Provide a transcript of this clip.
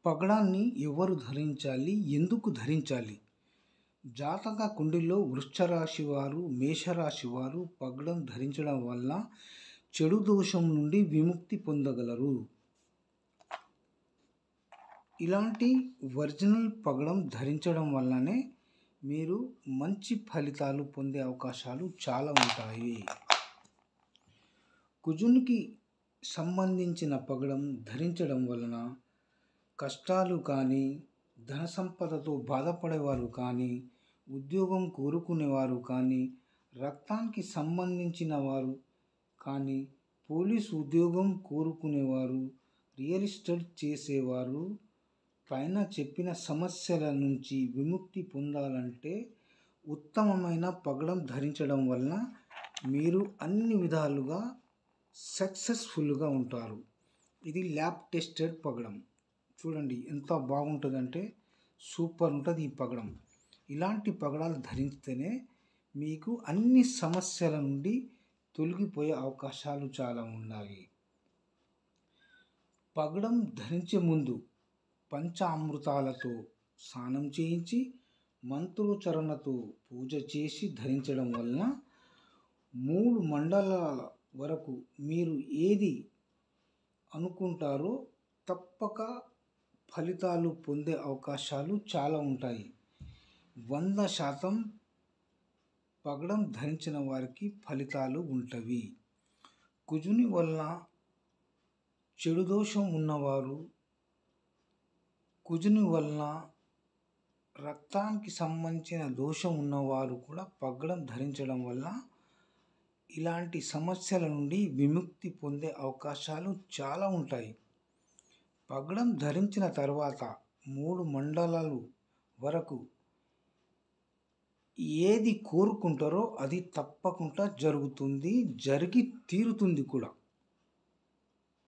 పగడాన్ని ఎవరు ధరించాలి? ఎందుకు ధరించాలి? జాతక కుండలిలో వృశ్చిక రాశి వారు, మేషరాశి వారు పగడం ధరించడం వల్ల చెడు దోషం నుండి విముక్తి పొందగలరు. ఇలాంటి ఒరిజినల్ పగడం ధరించడం వల్లనే మీరు మంచి ఫలితాలు పొందే అవకాశాలు చాలా ఉంటాయి. కుజునికి సంబంధించిన పగడం ధరించడం వలన కష్టాలు కానీ, ధన సంపదతో బాధపడేవారు కానీ, ఉద్యోగం కోరుకునేవారు కానీ, రక్తానికి సంబంధించిన వారు కానీ, పోలీసు ఉద్యోగం కోరుకునేవారు, రియల్ ఎస్టేట్ చేసేవారు పైన చెప్పిన సమస్యల నుంచి విముక్తి పొందాలంటే ఉత్తమమైన పగడం ధరించడం వలన మీరు అన్ని విధాలుగా సక్సెస్ఫుల్గా ఉంటారు. ఇది ల్యాబ్ టెస్టెడ్ పగడం. చూడండి ఎంత బాగుంటుందంటే సూపర్ ఉంటుంది ఈ పగడం. ఇలాంటి పగడాలు ధరిస్తేనే మీకు అన్ని సమస్యల నుండి తొలగిపోయే అవకాశాలు చాలా ఉన్నాయి. పగడం ధరించే ముందు పంచామృతాలతో స్నానం చేయించి మంత్రోచ్చరణతో పూజ చేసి ధరించడం వలన 3 మండలాల వరకు మీరు ఏది అనుకుంటారో తప్పక ఫలితాలు పొందే అవకాశాలు చాలా ఉంటాయి. 100% పగడం ధరించిన వారికి ఫలితాలు ఉంటవి. కుజుని వల్ల చెడు దోషం ఉన్నవారు, కుజుని వలన రక్తానికి సంబంధించిన దోషం ఉన్నవారు కూడా పగడం ధరించడం వల్ల ఇలాంటి సమస్యల నుండి విముక్తి పొందే అవకాశాలు చాలా ఉంటాయి. పగడం ధరించిన తర్వాత 3 మండలాలు వరకు ఏది కోరుకుంటారో అది తప్పకుండా జరుగుతుంది, జరిగి తీరుతుంది కూడా.